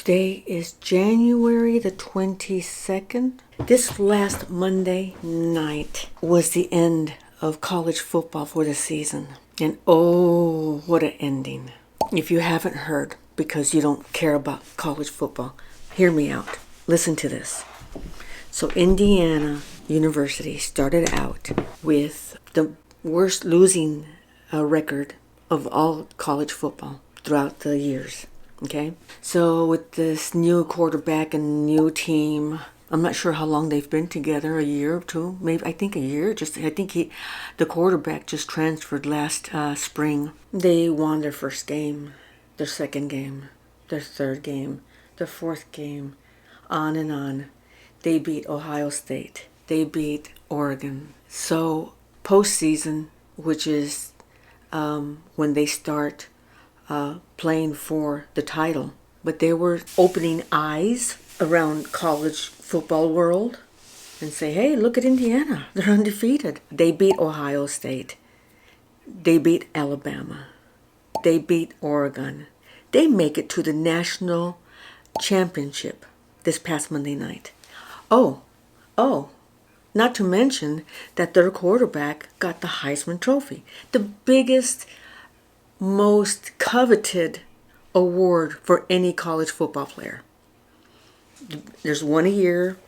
Today is January the 22nd. This last Monday night was the end of college football for the season. And oh, what an ending. If you haven't heard, because you don't care about college football, hear me out. Listen to this. So Indiana University started out with the worst losing record of all college football throughout the years. Okay, so with this new quarterback and new team, I'm not sure how long they've been together, a year or two, maybe. I think a year. The quarterback just transferred last spring. They won their first game, their second game, their third game, their fourth game, on and on. They beat Ohio State. They beat Oregon. So postseason, which is when they start playing for the title. But they were opening eyes around college football world and say, hey, look at Indiana. They're undefeated. They beat Ohio State. They beat Alabama. They beat Oregon. They make it to the national championship this past Monday night. Oh, not to mention that their quarterback got the Heisman Trophy, the biggest, most coveted award for any college football player. There's one a year,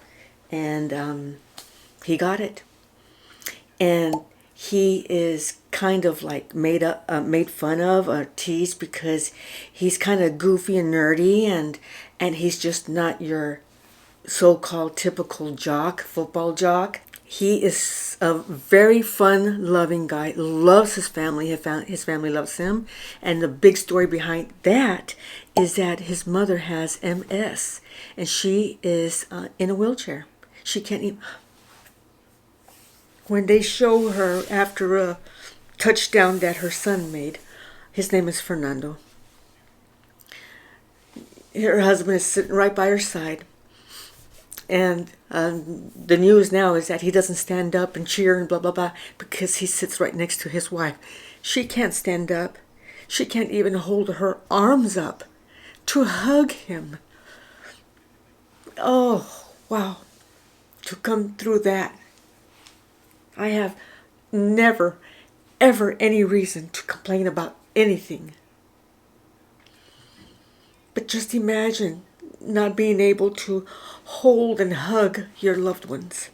and he got it. And he is kind of like made fun of or teased because he's kind of goofy and nerdy, and he's just not your so-called typical jock, football jock. He is a very fun-loving guy, loves his family, his family loves him, and the big story behind that is that his mother has MS, and she is in a wheelchair. She can't even... When they show her after a touchdown that her son made, his name is Fernando, her husband is sitting right by her side. And the news now is that he doesn't stand up and cheer and blah, blah, blah, because he sits right next to his wife. She can't stand up. She can't even hold her arms up to hug him. Oh, wow. To come through that. I have never, ever any reason to complain about anything. But just imagine not being able to hold and hug your loved ones.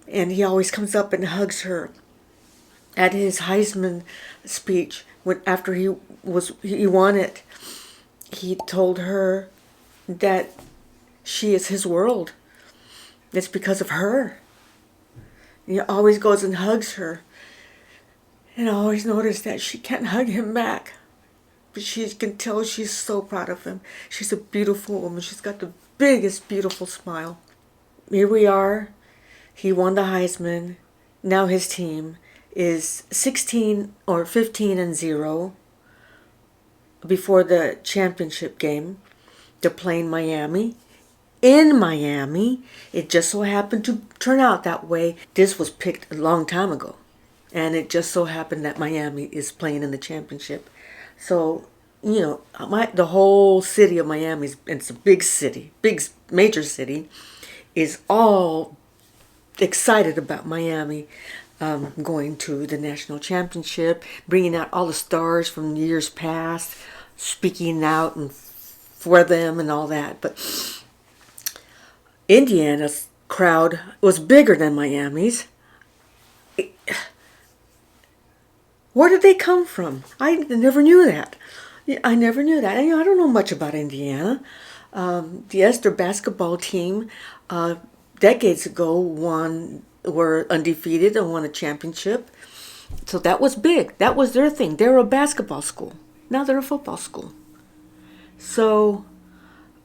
And he always comes up and hugs her. At his Heisman speech, after he won it, he told her that she is his world. It's because of her. He always goes and hugs her. And I always notice that she can't hug him back. But she can tell she's so proud of him. She's a beautiful woman. She's got the biggest, beautiful smile. Here we are. He won the Heisman. Now his team is 16 or 15-0 before the championship game. They're playing Miami. In Miami. It just so happened to turn out that way. This was picked a long time ago. And it just so happened that Miami is playing in the championship. So, you know, the whole city of Miami, it's a big city, big major city, is all excited about Miami going to the national championship, bringing out all the stars from years past, speaking out and for them and all that. But Indiana's crowd was bigger than Miami's. Where did they come from? I never knew that. I never knew that. I don't know much about Indiana. Yes, their basketball team decades ago were undefeated and won a championship. So that was big. That was their thing. They were a basketball school. Now they're a football school. So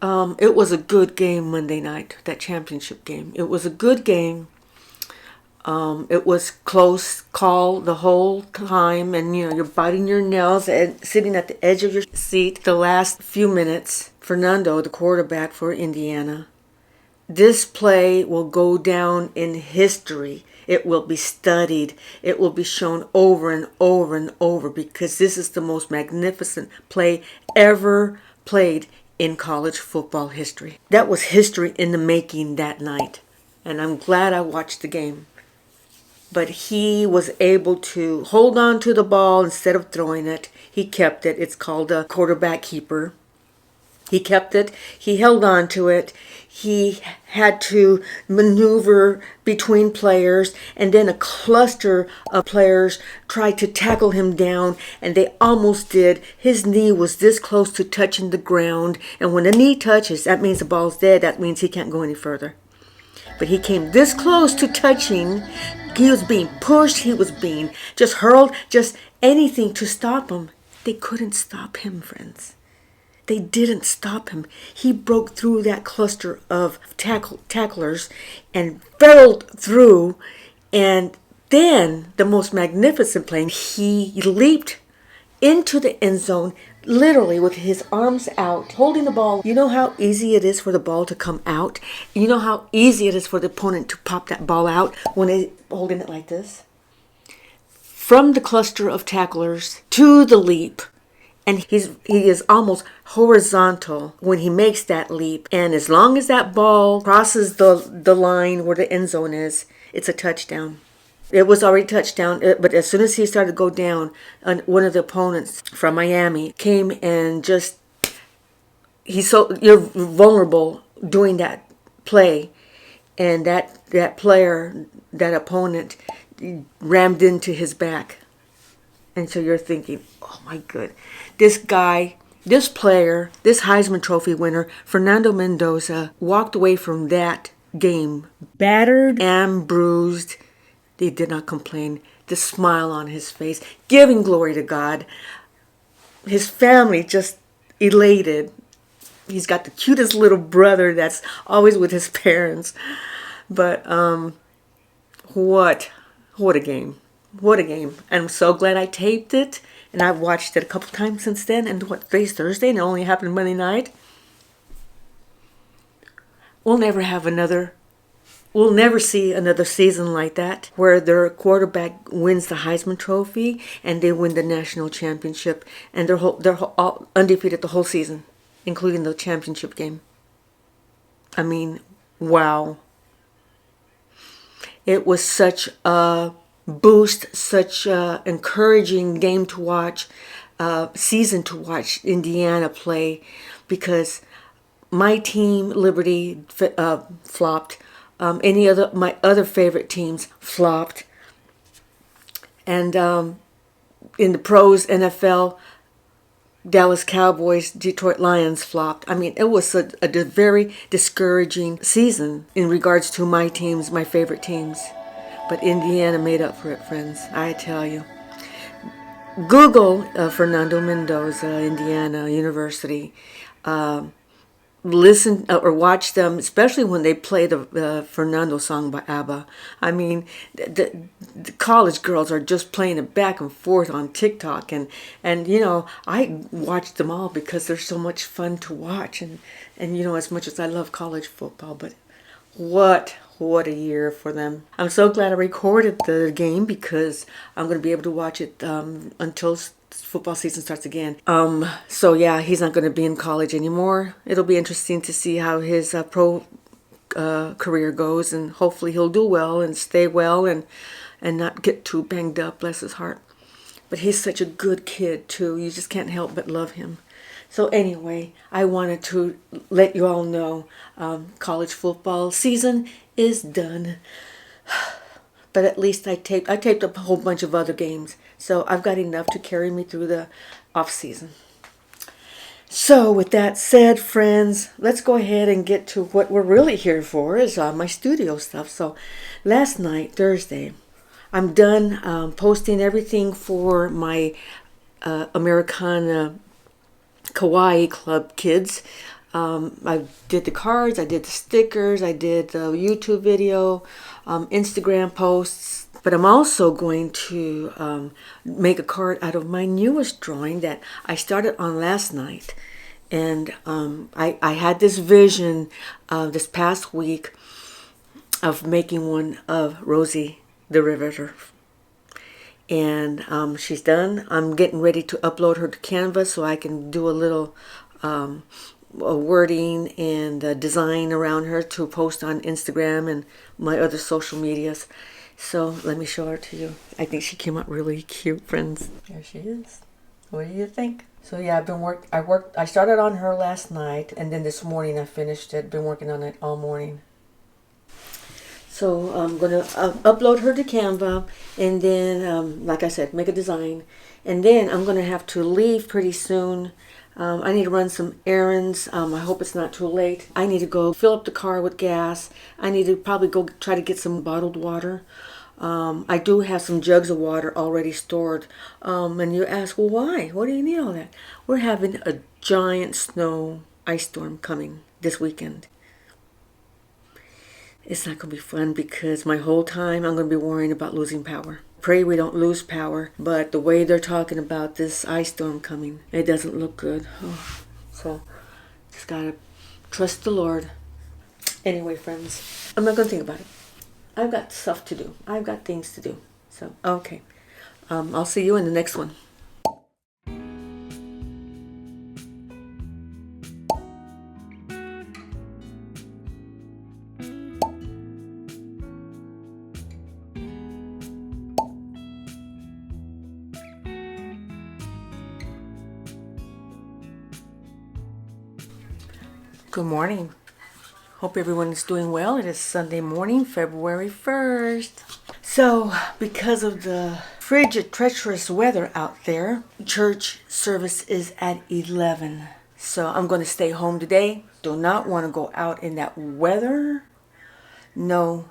it was a good game Monday night, that championship game. It was a good game. It was close call the whole time, and you're biting your nails and sitting at the edge of your seat the last few minutes. Fernando, the quarterback for Indiana, this play will go down in history. It will be studied. It will be shown over and over and over because this is the most magnificent play ever played in college football history. That was history in the making that night. And I'm glad I watched the game. But he was able to hold on to the ball instead of throwing it. He kept it. It's called a quarterback keeper. He kept it. He held on to it. He had to maneuver between players, and then a cluster of players tried to tackle him down, and they almost did. His knee was this close to touching the ground, and when the knee touches, that means the ball's dead. That means he can't go any further. But he came this close to touching. He was being pushed. He was being just hurled, just anything to stop him. They couldn't stop him, friends. They didn't stop him. He broke through that cluster of tacklers and barreled through. And then, the most magnificent play, he leaped into the end zone, literally with his arms out, holding the ball. You know how easy it is for the ball to come out? You know how easy it is for the opponent to pop that ball out when they're holding it like this? From the cluster of tacklers to the leap. And he is almost horizontal when he makes that leap. And as long as that ball crosses the line where the end zone is, it's a touchdown. It was already touchdown, but as soon as he started to go down, one of the opponents from Miami came and just, you're vulnerable doing that play. And that player, that opponent, rammed into his back. And so you're thinking, oh my good, this guy, this player, this Heisman Trophy winner, Fernando Mendoza, walked away from that game battered and bruised. He did not complain. The smile on his face, giving glory to God. His family just elated. He's got the cutest little brother that's always with his parents. But what a game. What a game. I'm so glad I taped it. And I've watched it a couple times since then. And today's Thursday and it only happened Monday night. We'll never see another season like that where their quarterback wins the Heisman Trophy and they win the national championship. And they're all undefeated the whole season, including the championship game. I mean, wow. It was such a boost, such a encouraging game to watch, season to watch Indiana play, because my team, Liberty, flopped. My other favorite teams flopped. And in the pros, NFL, Dallas Cowboys, Detroit Lions flopped. I mean, it was a very discouraging season in regards to my teams, my favorite teams. But Indiana made up for it, friends. I tell you. Google Fernando Mendoza, Indiana University. Listen or watch them, especially when they play the Fernando song by Abba. I mean, the college girls are just playing it back and forth on TikTok, and you know, I watch them all because they're so much fun to watch, and you know, as much as I love college football, but what a year for them. I'm so glad I recorded the game because I'm going to be able to watch it until football season starts again. So yeah, he's not going to be in college anymore. It'll be interesting to see how his pro career goes, and hopefully he'll do well and stay well and not get too banged up, bless his heart. But he's such a good kid too. You just can't help but love him. So anyway, I wanted to let you all know college football season is done. But at least I taped a whole bunch of other games. So I've got enough to carry me through the off season. So with that said, friends, let's go ahead and get to what we're really here for, is my studio stuff. So last night, Thursday, I'm done posting everything for my Americana Kawaii Club kids. I did the cards, I did the stickers, I did the YouTube video, Instagram posts. But I'm also going to make a card out of my newest drawing that I started on last night. And I had this vision this past week of making one of Rosie the Riveter. And she's done. I'm getting ready to upload her to Canva so I can do a little wording and design around her to post on Instagram and my other social medias. So let me show her to you. I think she came out really cute, friends. There she is. What do you think? So yeah, I started on her last night, and then this morning I finished it. Been working on it all morning. So I'm going to upload her to Canva, and then, like I said, make a design. And then I'm going to have to leave pretty soon. I need to run some errands. I hope it's not too late. I need to go fill up the car with gas. I need to probably go try to get some bottled water. I do have some jugs of water already stored. And you ask, well, why? What do you need all that? We're having a giant snow ice storm coming this weekend. It's not going to be fun because my whole time I'm going to be worrying about losing power. Pray we don't lose power, but the way they're talking about this ice storm coming, it doesn't look good. Oh, so just got to trust the Lord. Anyway, friends, I'm not going to think about it. I've got stuff to do. I've got things to do. So, okay. I'll see you in the next one. Good morning. Hope everyone is doing well. It is Sunday morning, February 1st. So, because of the frigid, treacherous weather out there, church service is at 11. So, I'm going to stay home today. Do not want to go out in that weather. No.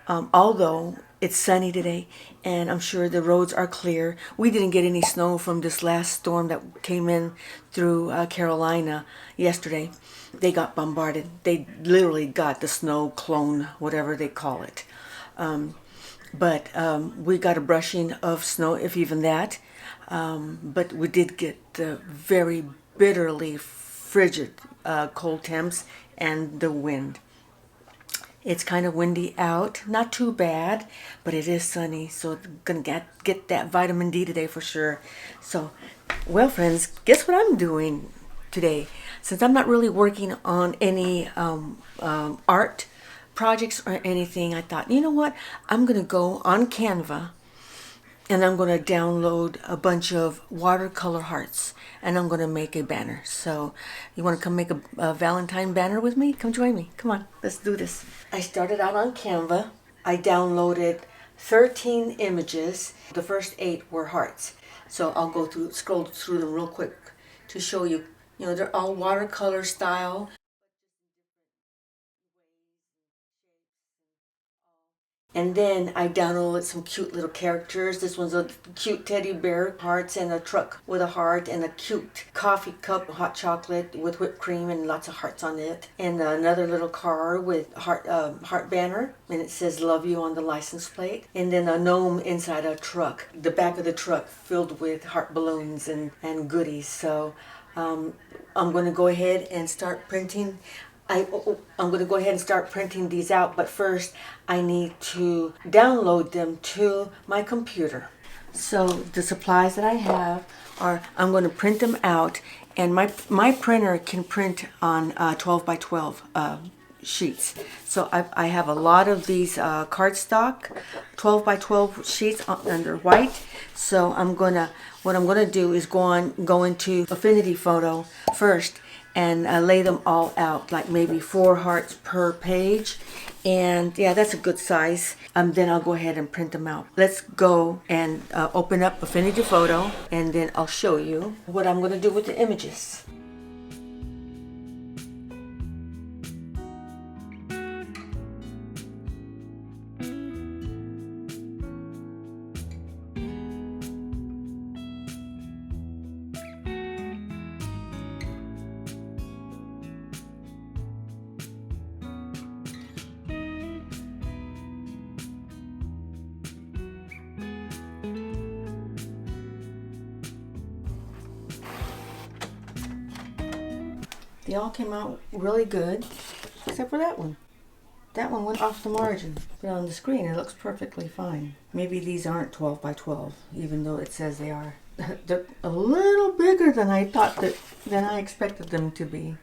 Although it's sunny today, and I'm sure the roads are clear. We didn't get any snow from this last storm that came in through Carolina yesterday. They got bombarded. They literally got the snow clone, whatever they call it. But we got a brushing of snow, if even that. But we did get the very bitterly frigid cold temps and the wind. It's kind of windy out, not too bad, but it is sunny, so gonna get that vitamin D today for sure. So, well, friends, guess what I'm doing today? Since I'm not really working on any art projects or anything, I thought, you know what? I'm gonna go on Canva and I'm going to download a bunch of watercolor hearts, and I'm going to make a banner. So you want to come make a Valentine banner with me? Come join me. Come on, let's do this. I started out on Canva. I downloaded 13 images. The first 8 were hearts. So I'll scroll through them real quick to show you. You know, they're all watercolor style. And then I downloaded some cute little characters. This one's a cute teddy bear, hearts, and a truck with a heart, and a cute coffee cup, hot chocolate with whipped cream and lots of hearts on it. And another little car with heart banner, and it says "Love You" on the license plate. And then a gnome inside a truck, the back of the truck filled with heart balloons and goodies. So I'm going to go ahead and start printing. I'm going to go ahead and start printing these out, but first I need to download them to my computer. So the supplies that I have are, I'm going to print them out, and my printer can print on 12 by 12 sheets. So I have a lot of these cardstock 12 by 12 sheets under white. So what I'm going to do is go into Affinity Photo first and lay them all out, like maybe 4 hearts per page. And yeah, that's a good size. Then I'll go ahead and print them out. Let's go and open up Affinity Photo, and then I'll show you what I'm going to do with the images. They all came out really good, except for that one. That one went off the margin, but on the screen it looks perfectly fine. Maybe these aren't 12 by 12, even though it says they are. They're a little bigger than I expected them to be.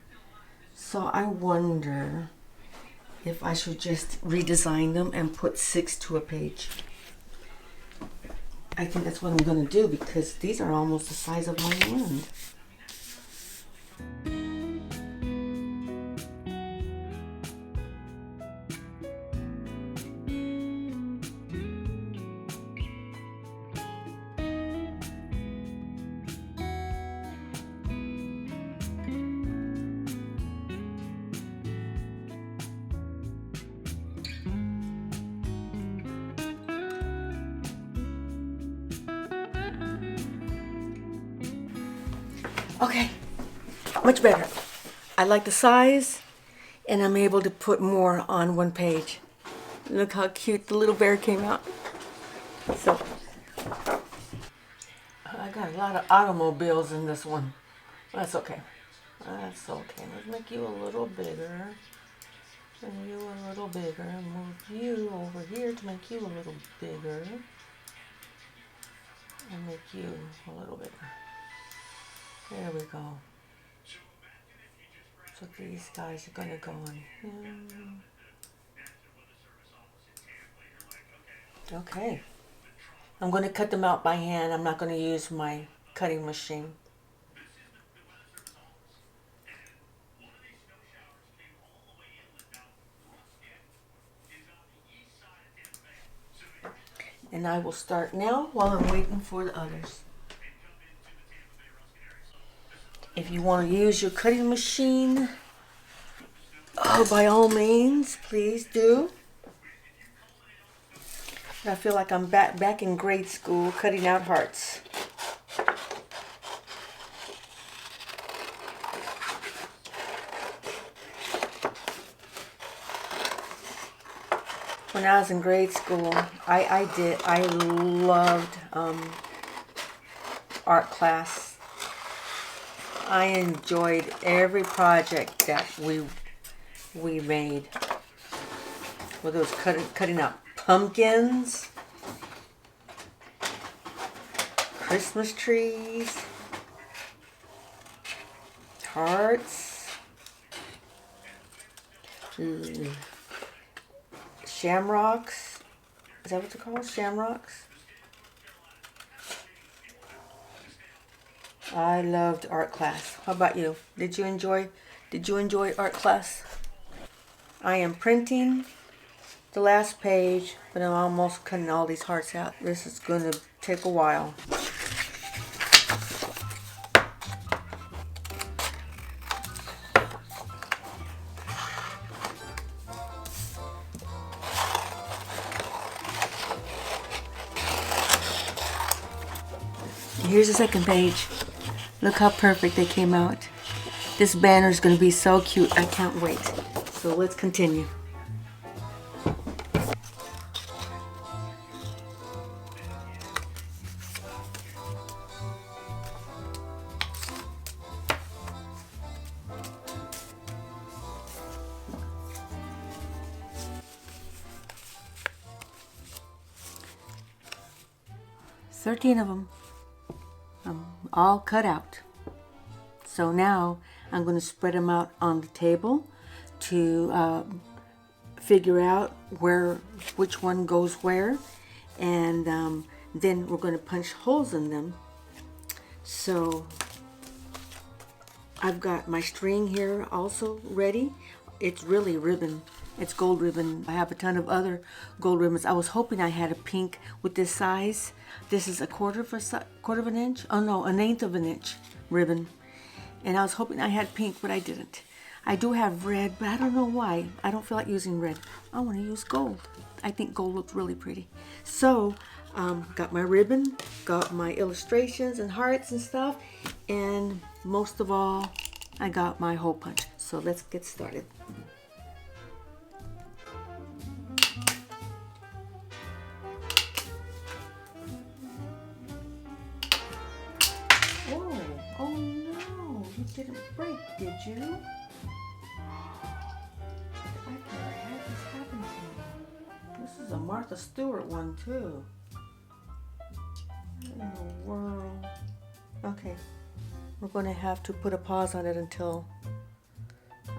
So I wonder if I should just redesign them and put 6 to a page. I think that's what I'm going to do because these are almost the size of my hand. Okay, much better. I like the size, and I'm able to put more on one page. Look how cute the little bear came out. So, I got a lot of automobiles in this one. That's okay. That's okay. Let's make you a little bigger. And you a little bigger. Move you over here to make you a little bigger. And make you a little bigger. There we go. So these guys are going to go in here. Okay. I'm going to cut them out by hand. I'm not going to use my cutting machine. And I will start now while I'm waiting for the others. If you want to use your cutting machine, by all means, please do. I feel like I'm back in grade school cutting out hearts. When I was in grade school, I loved art class. I enjoyed every project that we made. Whether it was cutting out pumpkins, Christmas trees, hearts, shamrocks. Is that what they're called? Shamrocks? I loved art class. How about you? Did you enjoy art class? I am printing the last page, but I'm almost cutting all these hearts out. This is going to take a while. Here's the second page. Look how perfect they came out. This banner is going to be so cute. I can't wait. So let's continue. Thirteen of them. All cut out. So now I'm going to spread them out on the table to figure out which one goes where, and then we're going to punch holes in them. So I've got my string here also ready. It's really ribbon. It's gold ribbon. I have a ton of other gold ribbons. I was hoping I had a pink with this size. This is a quarter of an inch. Oh no, an eighth of an inch ribbon. And I was hoping I had pink, but I didn't. I do have red, but I don't know why. I don't feel like using red. I want to use gold. I think gold looks really pretty. So, got my ribbon, got my illustrations and hearts and stuff, and most of all, I got my hole punch. So let's get started. Oh no, you didn't break, did you? I've never had this happen to me. This is a Martha Stewart one too. What in the world? Okay, we're going to have to put a pause on it until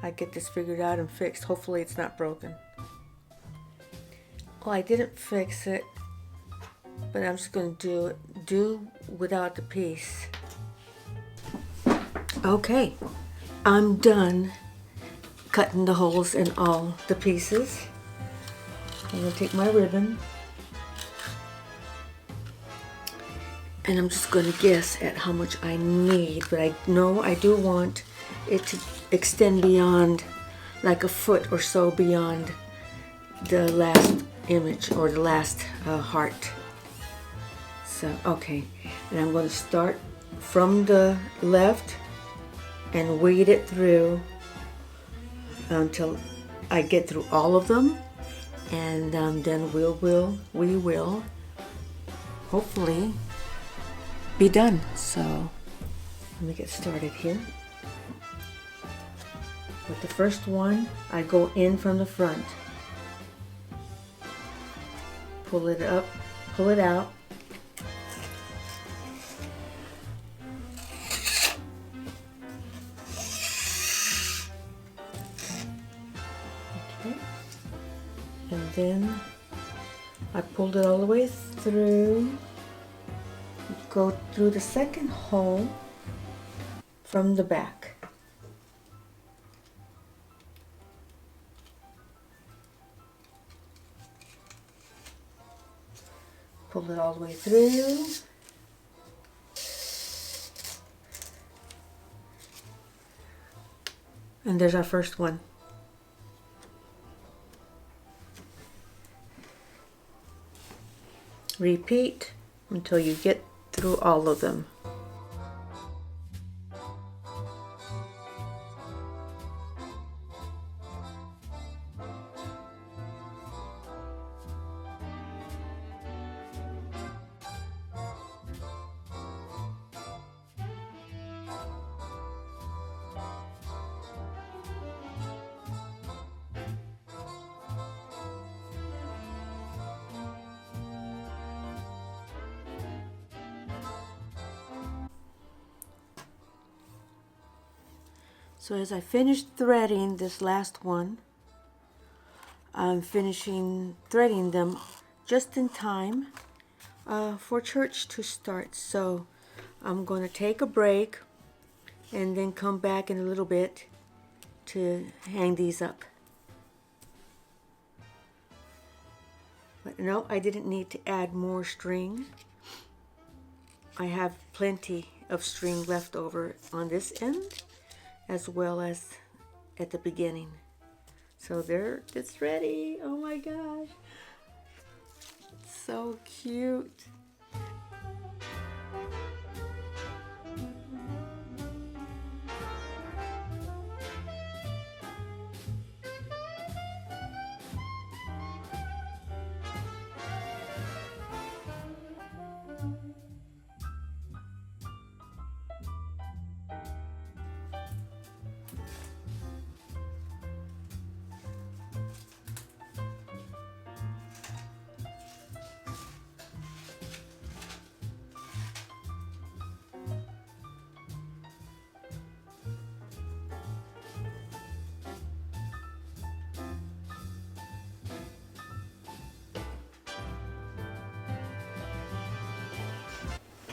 I get this figured out and fixed. Hopefully it's not broken. Well, I didn't fix it, but I'm just going to do without the piece. Okay, I'm done cutting the holes in all the pieces. I'm going to take my ribbon and I'm just going to guess at how much I need, but I know I do want it to extend beyond, like a foot or so beyond the last image or the last heart. So, okay, and I'm going to start from the left and weed it through until I get through all of them, and then we will hopefully be done. So let me get started here. With the first one, I go in from the front, pull it up, pull it out. Okay. And then I pulled it all the way through, go through the second hole from the back. Pull it all the way through. And there's our first one. Repeat until you get through all of them. So as I finish threading this last one, I'm finishing threading them just in time for church to start. So I'm going to take a break and then come back in a little bit to hang these up. But no, I didn't need to add more string. I have plenty of string left over on this end, as well as at the beginning. So there, it's ready. Oh my gosh. So cute.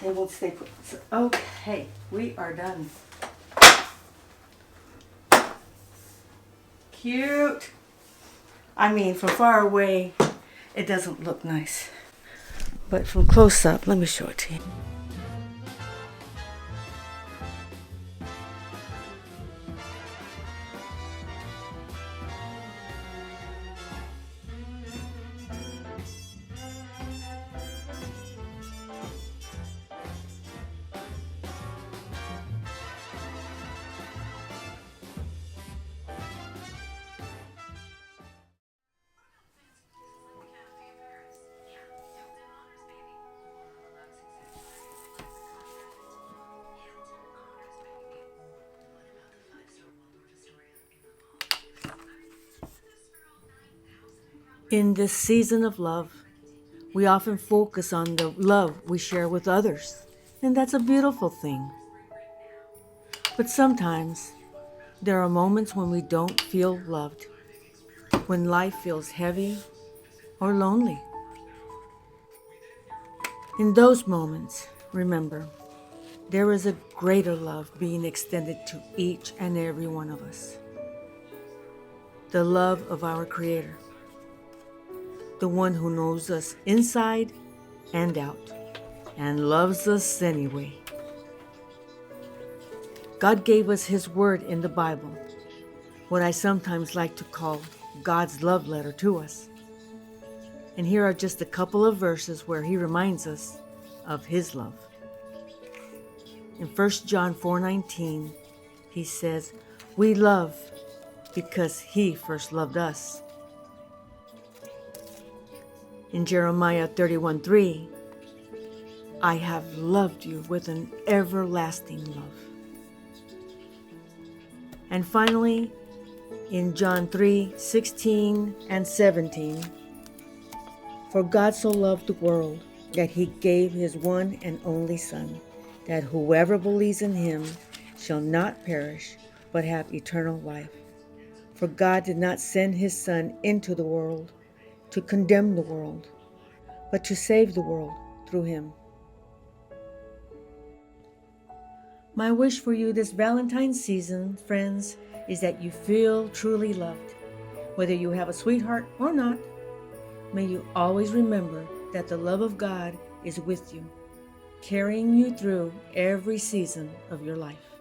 They won't stay put. So, okay, we are done. Cute. I mean, from far away, it doesn't look nice. But from close up, let me show it to you. In this season of love, we often focus on the love we share with others, and that's a beautiful thing. But sometimes There are moments when we don't feel loved, when life feels heavy or lonely. In those moments, remember, there is a greater love being extended to each and every one of us. The love of our Creator, the one who knows us inside and out and loves us anyway. God gave us His Word in the Bible, what I sometimes like to call God's love letter to us. And here are just a couple of verses where He reminds us of His love. In 1 John 4:19, He says, "We love because He first loved us." In Jeremiah 31:3, "I have loved you with an everlasting love." And finally, in John 3:16 and 17, "For God so loved the world that He gave His one and only Son, that whoever believes in Him shall not perish, but have eternal life. For God did not send His Son into the world to condemn the world, but to save the world through Him." My wish for you this Valentine's season, friends, is that you feel truly loved. Whether you have a sweetheart or not, may you always remember that the love of God is with you, carrying you through every season of your life.